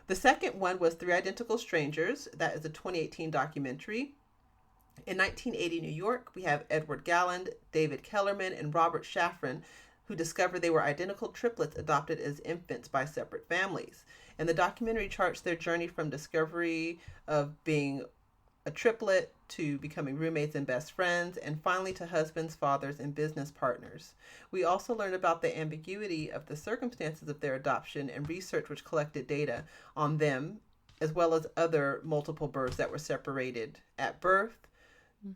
The second one was Three Identical Strangers. That is a 2018 documentary. In 1980 New York, we have Edward Galland, David Kellerman, and Robert Shafran, who discovered they were identical triplets adopted as infants by separate families. And the documentary charts their journey from discovery of being a triplet to becoming roommates and best friends, and finally to husbands, fathers, and business partners. We also learned about the ambiguity of the circumstances of their adoption and research which collected data on them, as well as other multiple births that were separated at birth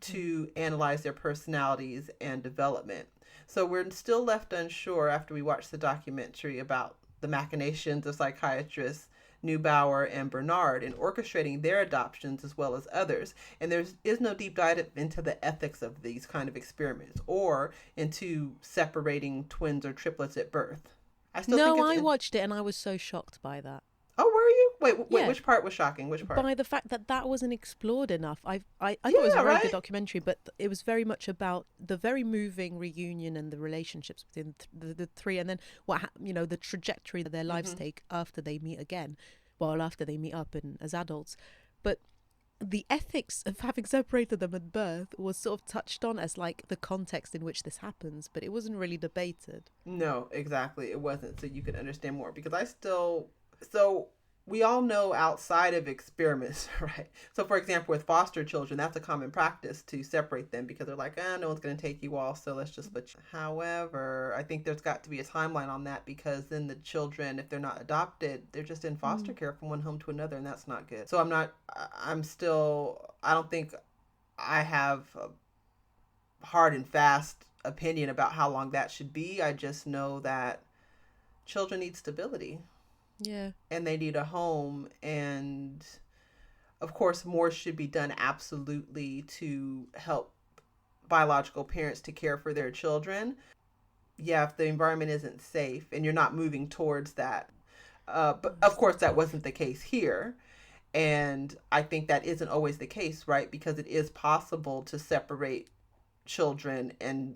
to analyze their personalities and development. So we're still left unsure after we watch the documentary about the machinations of psychiatrists Neubauer and Bernard in orchestrating their adoptions as well as others. And there is no deep dive into the ethics of these kind of experiments or into separating twins or triplets at birth. I still think No, it's I watched it and I was so shocked by that. Oh, were you? Wait, Yeah, which part was shocking? Which part? by the fact that that wasn't explored enough. I thought it was a Yeah, very good right? documentary, but it was very much about the very moving reunion and the relationships between the three, and then the trajectory that their lives Mm-hmm. take after they meet again, well, after they meet up and as adults. But the ethics of having separated them at birth was sort of touched on as like the context in which this happens, but it wasn't really debated. No, exactly. It wasn't. So you could understand more because so we all know outside of experiments, right? So, for example, with foster children, that's a common practice to separate them because they're like, no one's going to take you all, so let's just split you. However, I think there's got to be a timeline on that because then the children, if they're not adopted, they're just in foster Mm. care from one home to another, and that's not good. So, I don't think I have a hard and fast opinion about how long that should be. I just know that children need stability Yeah. and they need a home, and of course more should be done absolutely to help biological parents to care for their children. Yeah, if the environment isn't safe and you're not moving towards that, but of Still course that tough. wasn't the case here, and I think that isn't always the case, right? Because it is possible to separate children and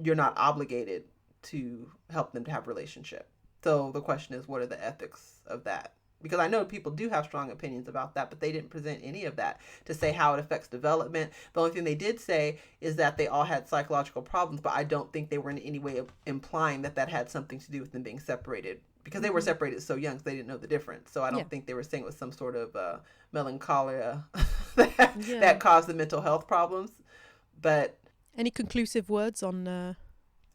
you're not obligated to help them to have a relationship. So the question is, what are the ethics of that? Because I know people do have strong opinions about that, but they didn't present any of that to say how it affects development. The only thing they did say is that they all had psychological problems, but I don't think they were in any way implying that that had something to do with them being separated because they were Hmm. separated so young, so they didn't know the difference. So I Yeah. don't think they were saying it was some sort of melancholia that, Yeah. that caused the mental health problems. But Any conclusive words on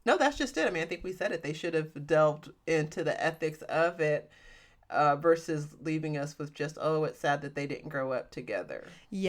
no, that's just it. I mean, I think we said it. They should have delved into the ethics of it versus leaving us with just, oh, it's sad that they didn't grow up together. yeah.